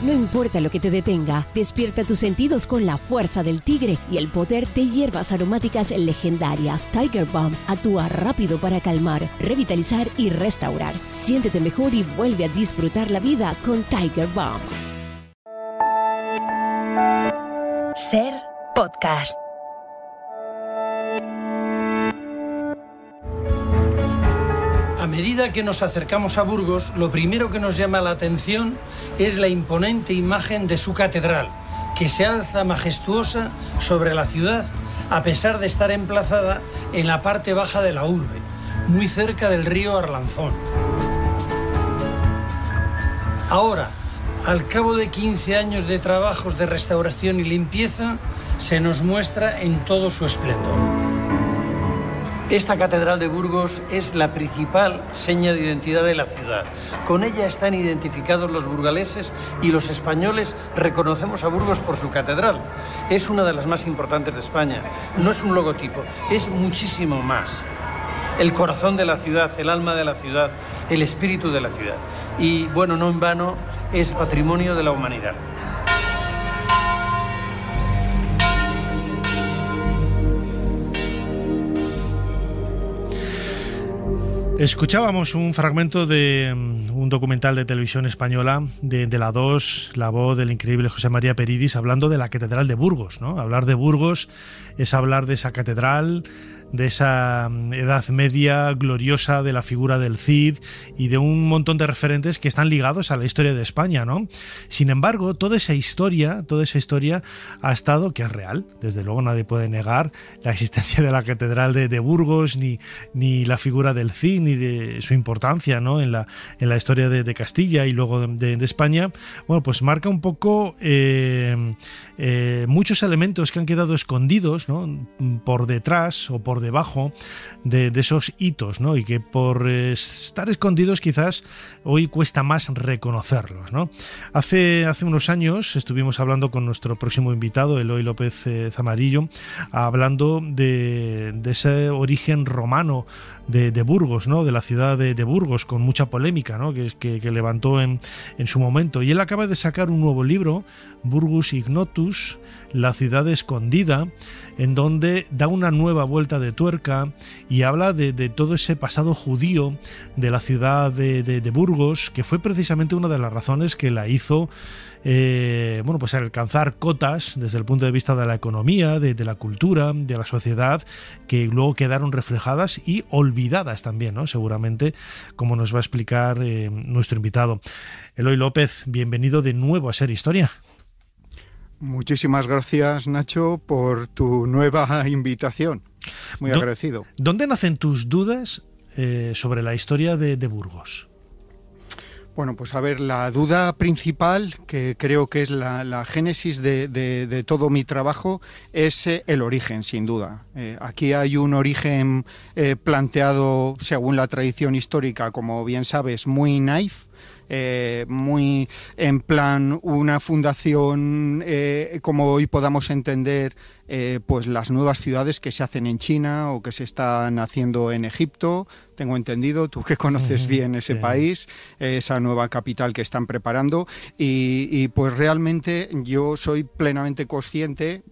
No importa lo que te detenga, despierta tus sentidos con la fuerza del tigre y el poder de hierbas aromáticas legendarias. Tiger Balm actúa rápido para calmar, revitalizar y restaurar. Siéntete mejor y vuelve a disfrutar la vida con Tiger Balm. Ser Podcast. A medida que nos acercamos a Burgos, lo primero que nos llama la atención es la imponente imagen de su catedral, que se alza majestuosa sobre la ciudad, a pesar de estar emplazada en la parte baja de la urbe, muy cerca del río Arlanzón. Ahora, al cabo de 15 años de trabajos de restauración y limpieza, se nos muestra en todo su esplendor. Esta catedral de Burgos es la principal seña de identidad de la ciudad. Con ella están identificados los burgaleses y los españoles reconocemos a Burgos por su catedral. Es una de las más importantes de España. No es un logotipo, es muchísimo más. El corazón de la ciudad, el alma de la ciudad, el espíritu de la ciudad. Y bueno, no en vano, es patrimonio de la humanidad. Escuchábamos un fragmento de un documental de televisión española de la 2, la voz del increíble José María Peridis, hablando de la Catedral de Burgos, ¿no? Hablar de Burgos es hablar de esa catedral, de esa Edad Media gloriosa, de la figura del Cid y de un montón de referentes que están ligados a la historia de España, ¿no? Sin embargo, toda esa historia ha estado, que es real, desde luego nadie puede negar la existencia de la Catedral de Burgos, ni la figura del Cid, ni de su importancia, ¿no? en la historia de Castilla y luego de España. Bueno, pues marca un poco muchos elementos que han quedado escondidos, ¿no? Por detrás o por debajo de esos hitos, ¿no? Y que por estar escondidos quizás hoy cuesta más reconocerlos, ¿no? Hace unos años estuvimos hablando con nuestro próximo invitado, Eloy López Zamarillo, hablando de ese origen romano de Burgos, ¿no? De la ciudad de Burgos, con mucha polémica, ¿no? que levantó en su momento. Y él acaba de sacar un nuevo libro, Burgus Ignotus, la ciudad escondida, en donde da una nueva vuelta de tuerca y habla de todo ese pasado judío de la ciudad de Burgos, que fue precisamente una de las razones que la hizo pues alcanzar cotas desde el punto de vista de la economía, de la cultura, de la sociedad, que luego quedaron reflejadas y olvidadas también, ¿no? Seguramente, como nos va a explicar nuestro invitado. Eloy López, bienvenido de nuevo a Ser Historia. Muchísimas gracias, Nacho, por tu nueva invitación. Muy agradecido. ¿Dónde nacen tus dudas sobre la historia de Burgos? Bueno, pues a ver, la duda principal, que creo que es la génesis de todo mi trabajo, es el origen, sin duda. Aquí hay un origen planteado, según la tradición histórica, como bien sabes, muy naif, muy en plan una fundación, como hoy podamos entender, pues las nuevas ciudades que se hacen en China o que se están haciendo en Egipto. Tengo entendido, tú que conoces bien ese país, esa nueva capital que están preparando, y pues realmente yo soy plenamente consciente,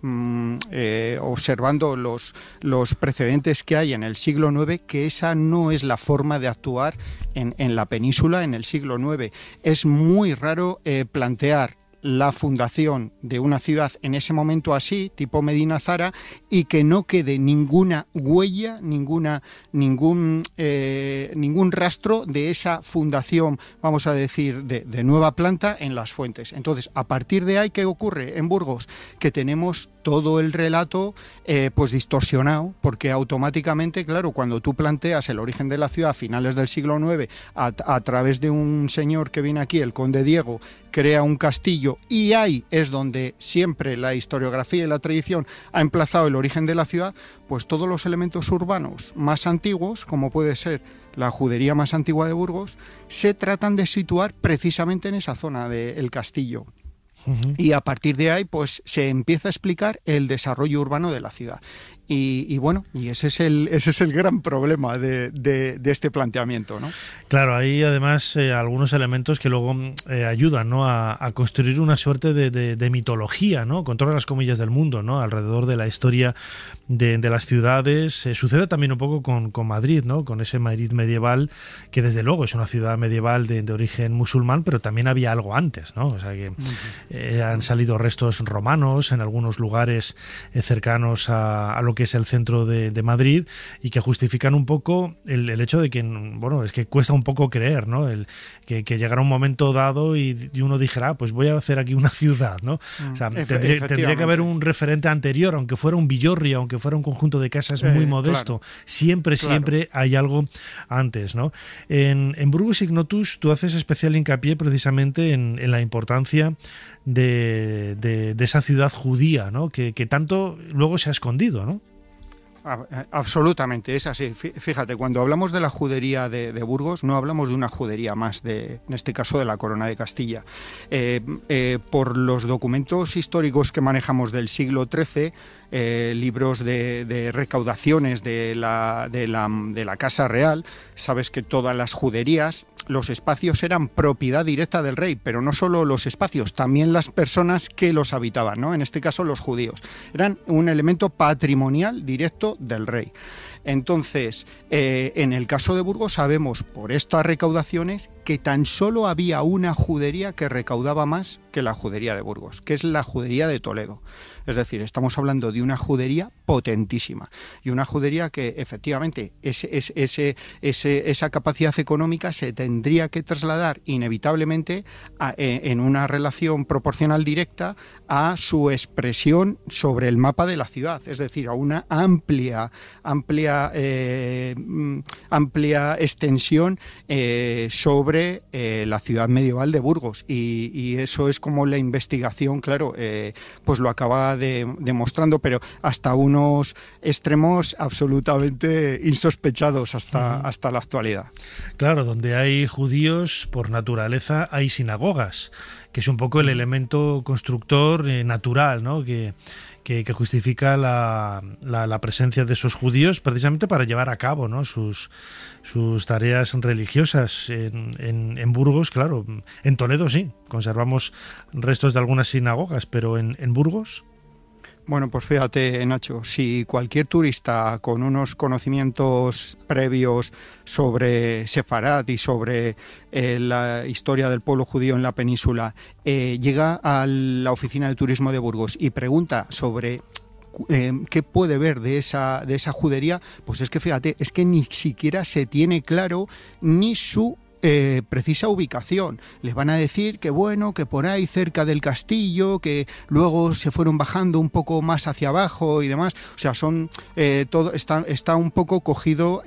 observando los precedentes que hay en el siglo IX, que esa no es la forma de actuar en la península en el siglo IX. Es muy raro plantear la fundación de una ciudad en ese momento así, tipo Medina Zara, y que no quede ninguna huella, ningún rastro de esa fundación, vamos a decir, de nueva planta en las fuentes. Entonces, a partir de ahí, ¿qué ocurre en Burgos? Que tenemos todo el relato pues distorsionado, porque automáticamente, claro, cuando tú planteas el origen de la ciudad a finales del siglo IX a través de un señor que viene aquí, el conde Diego, crea un castillo, y ahí es donde siempre la historiografía y la tradición ha emplazado el origen de la ciudad, pues todos los elementos urbanos más antiguos, como puede ser la judería más antigua de Burgos, se tratan de situar precisamente en esa zona del castillo. Y a partir de ahí pues se empieza a explicar el desarrollo urbano de la ciudad. Y bueno, y ese es el gran problema de este planteamiento, ¿no? Claro, hay además algunos elementos que luego ayudan, ¿no?, a construir una suerte de mitología, ¿no?, con todas las comillas del mundo, ¿no?, alrededor de la historia de las ciudades. Sucede también un poco con Madrid, ¿no?, con ese Madrid medieval, que desde luego es una ciudad medieval de origen musulmán, pero también había algo antes, ¿no? O sea que han salido restos romanos en algunos lugares cercanos a lo que es el centro de Madrid, y que justifican un poco el hecho de que, bueno, es que cuesta un poco creer, ¿no?, que llegara un momento dado y uno dijera, pues voy a hacer aquí una ciudad, ¿no? O sea, tendría que haber un referente anterior, aunque fuera un villorri, aunque fuera un conjunto de casas muy modesto, claro. Siempre hay algo antes, ¿no? En Burgos Ignotus tú haces especial hincapié precisamente en la importancia de esa ciudad judía, ¿no?, que tanto luego se ha escondido, ¿no? Absolutamente, es así. Fíjate, cuando hablamos de la judería de Burgos, no hablamos de una judería más, en este caso de la Corona de Castilla. Por los documentos históricos que manejamos del siglo XIII, libros de recaudaciones de la Casa Real, sabes que todas las juderías, los espacios eran propiedad directa del rey, pero no solo los espacios, también las personas que los habitaban, ¿no? En este caso los judíos. Eran un elemento patrimonial directo del rey. Entonces, en el caso de Burgos sabemos por estas recaudaciones que tan solo había una judería que recaudaba más que la judería de Burgos, que es la judería de Toledo. Es decir, estamos hablando de una judería potentísima y una judería que efectivamente esa capacidad económica se tendría que trasladar inevitablemente en una relación proporcional directa a su expresión sobre el mapa de la ciudad, es decir, a una amplia extensión sobre la ciudad medieval de Burgos, y eso es como la investigación, claro, pues lo acaba demostrando, pero hasta unos extremos absolutamente insospechados hasta la actualidad. Claro, donde hay judíos, por naturaleza hay sinagogas, que es un poco el elemento constructor natural, ¿no?, que justifica la presencia de esos judíos precisamente para llevar a cabo, ¿no?, sus tareas religiosas. En Burgos, claro, en Toledo sí, conservamos restos de algunas sinagogas, pero en Burgos... Bueno, pues fíjate, Nacho, si cualquier turista con unos conocimientos previos sobre Sefarad y sobre la historia del pueblo judío en la península llega a la oficina de turismo de Burgos y pregunta sobre qué puede ver de esa judería, pues es que fíjate, es que ni siquiera se tiene claro ni su precisa ubicación. Les van a decir que bueno, que por ahí cerca del castillo, que luego se fueron bajando un poco más hacia abajo y demás. O sea, todo está un poco cogido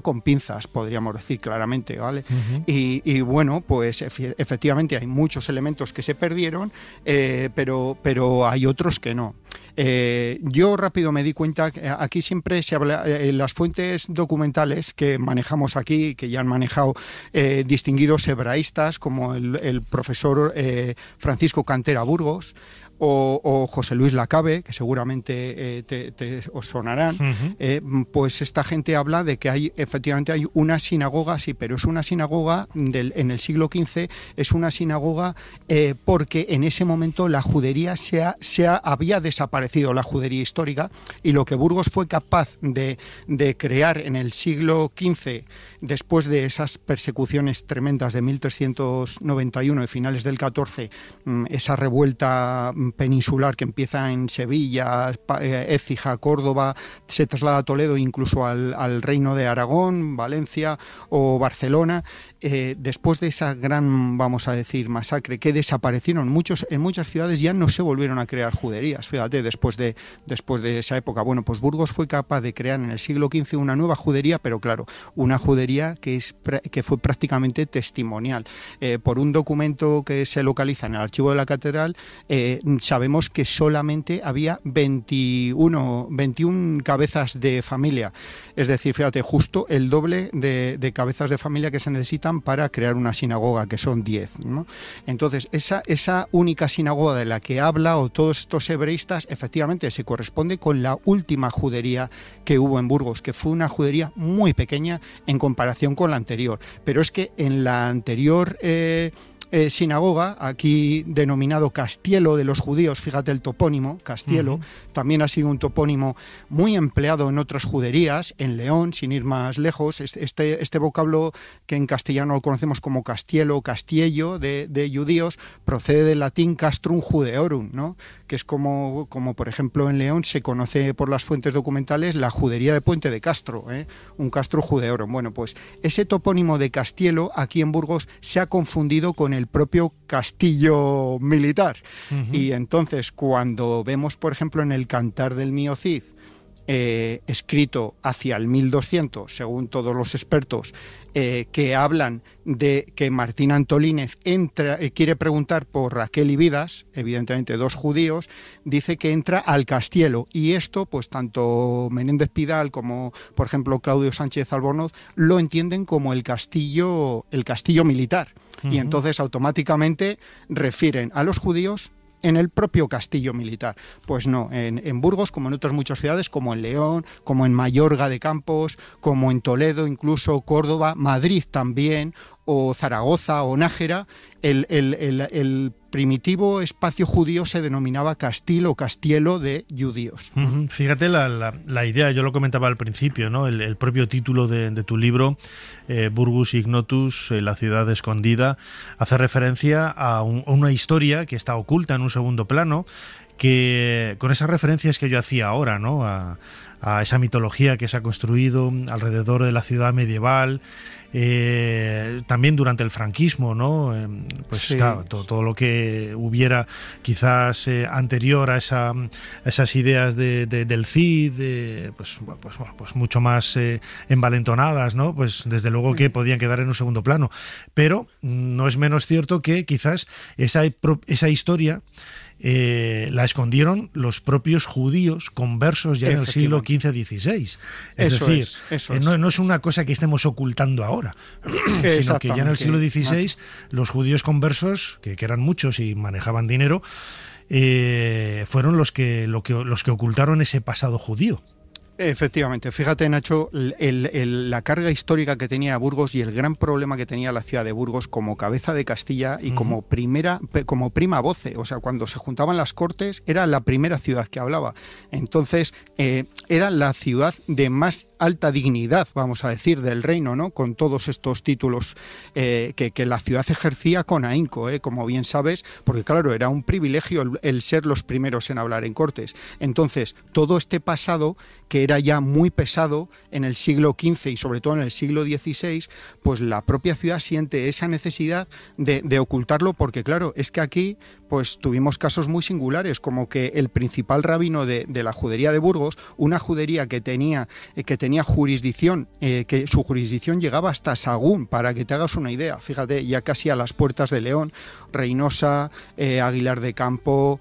con pinzas, podríamos decir claramente, ¿vale? Uh-huh. Y bueno, pues efectivamente hay muchos elementos que se perdieron, pero hay otros que no. Yo rápido me di cuenta que aquí siempre se habla, las fuentes documentales que manejamos aquí, que ya han manejado distinguidos hebraístas como el profesor Francisco Cantera Burgos o José Luis Lacabe, que seguramente os sonarán. Uh-huh. Pues esta gente habla de que efectivamente hay una sinagoga, sí, pero es una sinagoga en el siglo XV, es una sinagoga porque en ese momento la judería había desaparecido, la judería histórica, y lo que Burgos fue capaz de crear en el siglo XV, después de esas persecuciones tremendas de 1391 y finales del XIV, esa revuelta peninsular que empieza en Sevilla, Écija, Córdoba, se traslada a Toledo, incluso al Reino de Aragón, Valencia o Barcelona. Después de esa gran, vamos a decir, masacre, que desaparecieron en muchas ciudades, ya no se volvieron a crear juderías, fíjate, después de esa época. Bueno, pues Burgos fue capaz de crear en el siglo XV una nueva judería, pero claro, una judería que fue prácticamente testimonial. Por un documento que se localiza en el archivo de la catedral, sabemos que solamente había 21 cabezas de familia, es decir, fíjate, justo el doble de cabezas de familia que se necesita faltan para crear una sinagoga, que son 10, ¿no? Entonces, esa única sinagoga de la que habla, o todos estos hebreístas, efectivamente se corresponde con la última judería que hubo en Burgos, que fue una judería muy pequeña en comparación con la anterior. Pero es que en la anterior sinagoga, aquí denominado Castielo de los judíos, fíjate el topónimo, Castielo, también ha sido un topónimo muy empleado en otras juderías, en León, sin ir más lejos. Este vocablo que en castellano lo conocemos como Castielo, Castiello, de judíos, procede del latín castrum judeorum, ¿no? Que es como por ejemplo en León se conoce por las fuentes documentales la judería de Puente de Castro, un castrum judeorum. Bueno, pues ese topónimo de Castielo aquí en Burgos se ha confundido con el propio castillo militar. Y entonces, cuando vemos, por ejemplo, en el Cantar del Mío Cid, escrito hacia el 1200, según todos los expertos, que hablan de que Martín Antolínez quiere preguntar por Raquel y Vidas, evidentemente dos judíos, dice que entra al Castielo, y esto, pues tanto Menéndez Pidal como, por ejemplo, Claudio Sánchez Albornoz, lo entienden como el castillo militar, y entonces automáticamente refieren a los judíos en el propio castillo militar. Pues no, en Burgos, como en otras muchas ciudades, como en León, como en Mayorga de Campos, como en Toledo, incluso Córdoba, Madrid también, o Zaragoza o Nájera, el primitivo espacio judío se denominaba Castil o Castielo de judíos. Fíjate la idea, yo lo comentaba al principio, ¿no? El propio título de tu libro, Burgus Ignotus, la ciudad escondida, hace referencia a una historia que está oculta en un segundo plano, que con esas referencias que yo hacía ahora, ¿no? A esa mitología que se ha construido alrededor de la ciudad medieval, también durante el franquismo, ¿no? Pues sí. Claro, todo lo que hubiera quizás anterior a esas ideas del Cid, pues mucho más envalentonadas, ¿no? Pues desde luego que podían quedar en un segundo plano. Pero no es menos cierto que quizás esa historia la escondieron los propios judíos conversos ya en el siglo XV-XVI. Es decir, no es una cosa que estemos ocultando ahora, sino que ya en el siglo XVI los judíos conversos, que eran muchos y manejaban dinero, fueron los que ocultaron ese pasado judío. Efectivamente, fíjate, Nacho, la carga histórica que tenía Burgos y el gran problema que tenía la ciudad de Burgos como cabeza de Castilla y como prima voce, o sea, cuando se juntaban las cortes era la primera ciudad que hablaba. Entonces, era la ciudad de más alta dignidad, vamos a decir, del reino, ¿no? Con todos estos títulos que la ciudad ejercía con ahínco, como bien sabes, porque claro, era un privilegio el ser los primeros en hablar en cortes. Entonces, todo este pasado, que era ya muy pesado en el siglo XV y sobre todo en el siglo XVI, pues la propia ciudad siente esa necesidad de ocultarlo, porque claro, es que aquí pues tuvimos casos muy singulares, como que el principal rabino de la judería de Burgos, una judería que tenía jurisdicción, que su jurisdicción llegaba hasta Sagún, para que te hagas una idea, fíjate, ya casi a las puertas de León, Reynosa, Aguilar de Campo,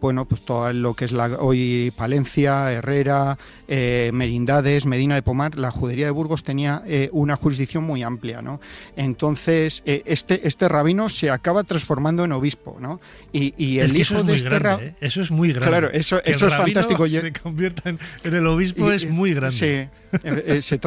pues todo lo que es hoy Palencia, Herrera, Merindades, Medina de Pomar, la judería de Burgos tenía una jurisdicción muy amplia, ¿no? Entonces, este rabino se acaba transformando en obispo, ¿no? Y el hijo de este rabino... Eso es muy grande. Claro, eso es fantástico. Se convierta en el obispo es muy grande. Sí, se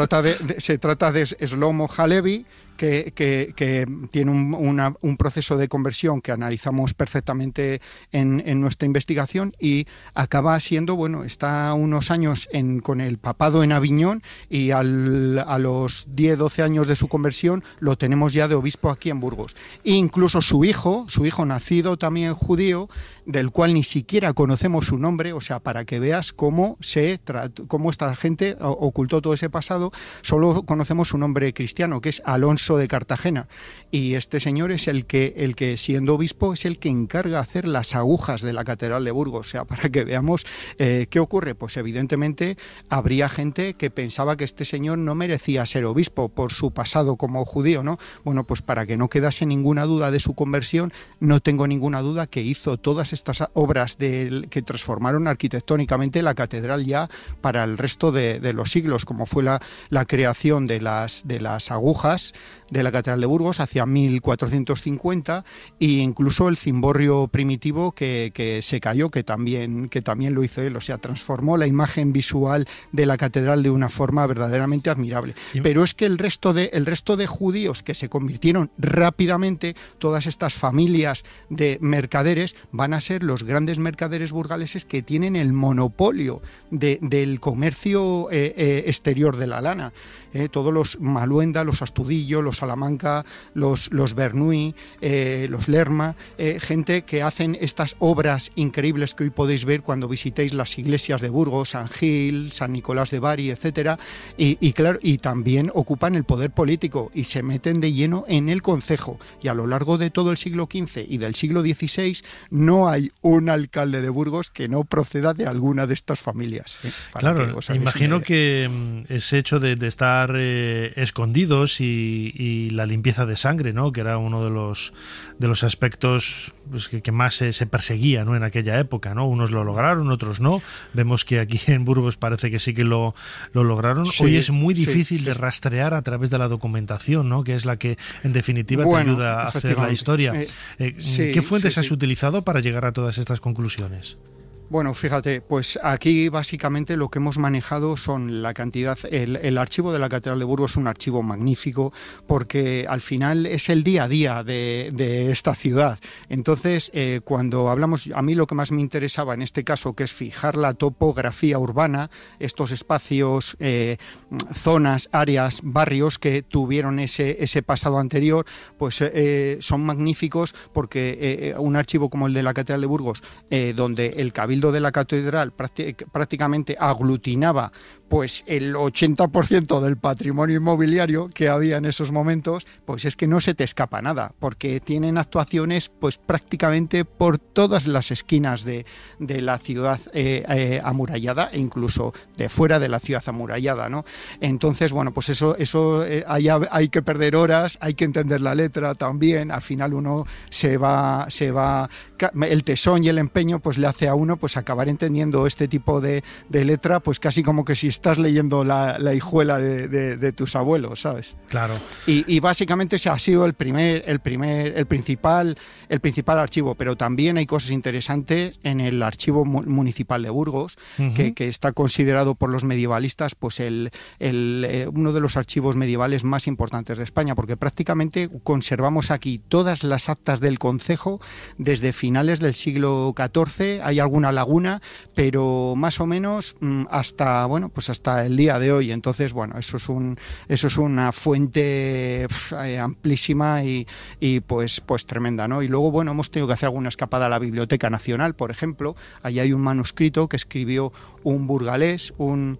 trata de Shlomo Halevi, que tiene un proceso de conversión que analizamos perfectamente en nuestra investigación, y acaba siendo, está unos años con el papado en Aviñón, y a los 10-12 años de su conversión lo tenemos ya de obispo aquí en Burgos. E incluso su hijo nacido también judío, del cual ni siquiera conocemos su nombre, o sea, para que veas cómo esta gente ocultó todo ese pasado, solo conocemos su nombre cristiano, que es Alonso de Cartagena, y este señor es el que siendo obispo es el que encarga hacer las agujas de la Catedral de Burgos. O sea, para que veamos qué ocurre, pues evidentemente habría gente que pensaba que este señor no merecía ser obispo por su pasado como judío, ¿no? Bueno, pues para que no quedase ninguna duda de su conversión, no tengo ninguna duda que hizo todas estas obras que transformaron arquitectónicamente la catedral ya para el resto de los siglos, como fue la creación de las agujas de la Catedral de Burgos hacia 1450, e incluso el cimborrio primitivo que se cayó, que también lo hizo él, o sea, transformó la imagen visual de la catedral de una forma verdaderamente admirable. Pero es que el resto de judíos que se convirtieron rápidamente, todas estas familias de mercaderes van a ser los grandes mercaderes burgaleses que tienen el monopolio del comercio exterior de la lana. Todos los Maluenda, los Astudillo, los Salamanca, los Bernuy, los Lerma, gente que hacen estas obras increíbles que hoy podéis ver cuando visitéis las iglesias de Burgos, San Gil, San Nicolás de Bari, etcétera, y claro, y también ocupan el poder político y se meten de lleno en el concejo, y a lo largo de todo el siglo XV y del siglo XVI no hay un alcalde de Burgos que no proceda de alguna de estas familias. Claro, imagino que ese hecho de estar escondidos y la limpieza de sangre, ¿no?, que era uno de los aspectos pues, que más se perseguía, ¿no?, en aquella época, ¿no? Unos lo lograron, otros no. Vemos que aquí en Burgos parece que sí que lo lograron. Sí, hoy es muy difícil de rastrear a través de la documentación, ¿no?, que es la que en definitiva te ayuda a hacer la historia. ¿Qué fuentes has utilizado para llegar a todas estas conclusiones? Bueno, fíjate, pues aquí básicamente lo que hemos manejado son la cantidad, el archivo de la Catedral de Burgos es un archivo magnífico porque al final es el día a día de esta ciudad. Entonces, cuando hablamos, a mí lo que más me interesaba en este caso, que es fijar la topografía urbana, estos espacios, zonas, áreas, barrios que tuvieron ese pasado anterior, pues son magníficos porque un archivo como el de la Catedral de Burgos, donde el Cabildo de la catedral prácticamente aglutinaba pues el 80% del patrimonio inmobiliario que había en esos momentos, pues es que no se te escapa nada, porque tienen actuaciones pues prácticamente por todas las esquinas de la ciudad amurallada e incluso de fuera de la ciudad amurallada, ¿no? Entonces, bueno, pues eso hay que perder horas, hay que entender la letra también, al final uno se va el tesón y el empeño pues le hace a uno pues acabar entendiendo este tipo de letra, pues casi como que si estás leyendo la hijuela de tus abuelos, ¿sabes? Claro. Y básicamente ese ha sido el principal archivo, pero también hay cosas interesantes en el archivo municipal de Burgos, que está considerado por los medievalistas pues uno de los archivos medievales más importantes de España, porque prácticamente conservamos aquí todas las actas del concejo desde finales del siglo XIV, hay alguna laguna, pero más o menos hasta el día de hoy. Entonces, bueno, eso es una fuente amplísima y pues tremenda, ¿no? Y luego, bueno, hemos tenido que hacer alguna escapada a la Biblioteca Nacional, por ejemplo. Allí hay un manuscrito que escribió un burgalés, un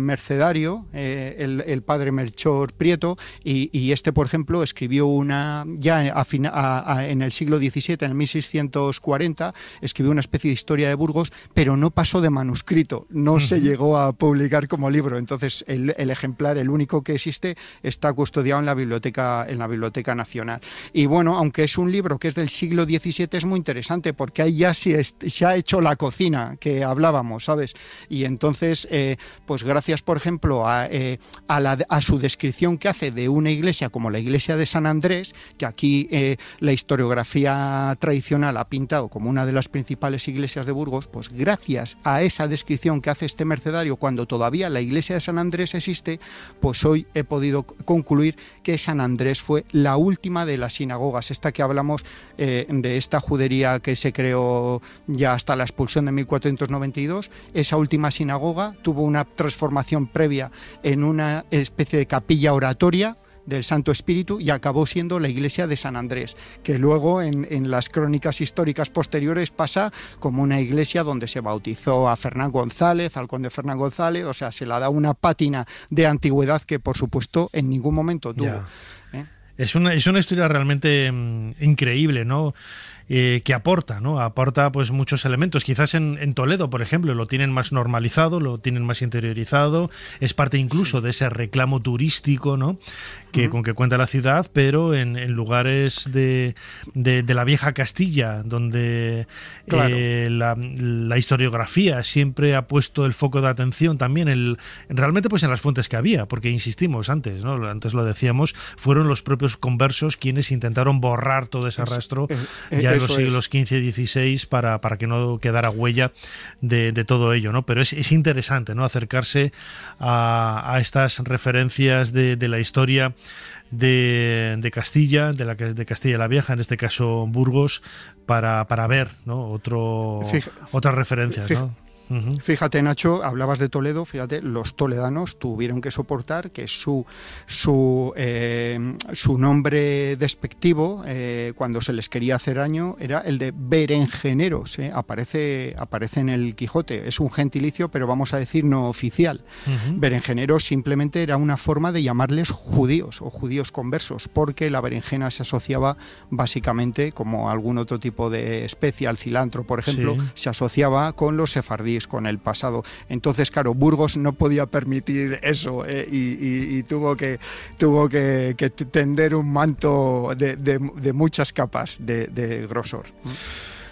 mercedario, el padre Melchor Prieto, y este, por ejemplo, escribió en el siglo XVII, en el 1640, escribió una especie de historia de Burgos, pero no pasó de manuscrito, no se llegó a publicar como libro. Entonces, el ejemplar, el único que existe, está custodiado en la Biblioteca Nacional. Y bueno, aunque es un libro que es del siglo XVII, es muy interesante, porque ahí ya se ha hecho la cocina que hablábamos, ¿sabes? Y entonces, pues gracias, por ejemplo, a su descripción que hace de una iglesia como la iglesia de San Andrés, que aquí la historiografía tradicional ha pintado como una de las principales iglesias de Burgos, pues gracias a esa descripción que hace este mercedario cuando todavía la iglesia de San Andrés existe, pues hoy he podido concluir que San Andrés fue la última de las sinagogas, esta que hablamos de esta judería que se creó ya hasta la expulsión de 1492. Esa última sinagoga tuvo una transformación previa en una especie de capilla oratoria del Santo Espíritu y acabó siendo la iglesia de San Andrés, que luego en las crónicas históricas posteriores pasa como una iglesia donde se bautizó a Fernán González, al conde Fernán González, o sea, se le da una pátina de antigüedad que por supuesto en ningún momento tuvo. Es una historia realmente increíble, ¿no? que aporta, ¿no? Aporta pues muchos elementos. Quizás en Toledo, por ejemplo, lo tienen más normalizado, lo tienen más interiorizado, es parte incluso de ese reclamo turístico, ¿no? Con que cuenta la ciudad, pero en lugares de la vieja Castilla, donde la historiografía siempre ha puesto el foco de atención también realmente pues en las fuentes que había, porque insistimos antes, ¿no? Antes lo decíamos, fueron los propios conversos quienes intentaron borrar todo ese rastro ya en los siglos XV y XVI para que no quedara huella de todo ello, ¿no? Pero es interesante, ¿no? Acercarse a estas referencias de la historia de Castilla, de Castilla la Vieja, en este caso Burgos, para ver, ¿no? Otras referencias, ¿no? Fíjate, Nacho, hablabas de Toledo, fíjate, los toledanos tuvieron que soportar que su nombre despectivo, cuando se les quería hacer daño, era el de berenjeneros. Aparece en el Quijote, es un gentilicio, pero vamos a decir no oficial. Berenjeneros simplemente era una forma de llamarles judíos o judíos conversos, porque la berenjena se asociaba básicamente, como algún otro tipo de especia, el cilantro, por ejemplo, se asociaba con los sefardíes, con el pasado. Entonces, claro, Burgos no podía permitir eso y tuvo que tender un manto de muchas capas de grosor.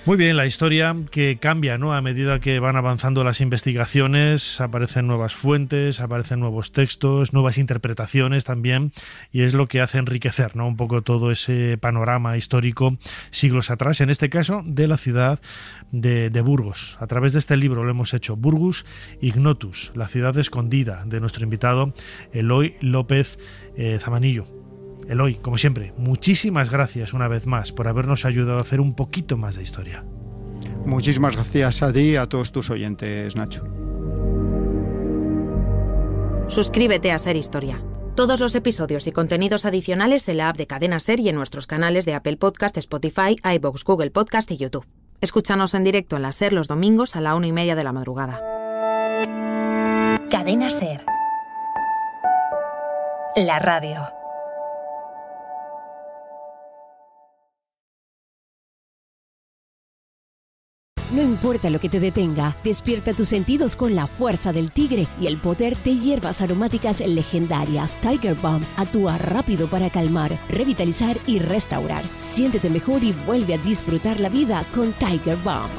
Muy bien, la historia que cambia, ¿no? A medida que van avanzando las investigaciones, aparecen nuevas fuentes, aparecen nuevos textos, nuevas interpretaciones también, y es lo que hace enriquecer, ¿no? Un poco todo ese panorama histórico siglos atrás, en este caso de la ciudad de Burgos. A través de este libro lo hemos hecho, Burgus Ignotus, la ciudad escondida, de nuestro invitado Eloy López Zamanillo. Eloy, como siempre, muchísimas gracias una vez más por habernos ayudado a hacer un poquito más de historia. Muchísimas gracias a ti y a todos tus oyentes, Nacho. Suscríbete a Ser Historia. Todos los episodios y contenidos adicionales en la app de Cadena Ser y en nuestros canales de Apple Podcast, Spotify, iVoox, Google Podcast y YouTube. Escúchanos en directo en la Ser los domingos a la 1:30 de la madrugada. Cadena Ser. La radio. No importa lo que te detenga, despierta tus sentidos con la fuerza del tigre y el poder de hierbas aromáticas legendarias. Tiger Balm actúa rápido para calmar, revitalizar y restaurar. Siéntete mejor y vuelve a disfrutar la vida con Tiger Balm.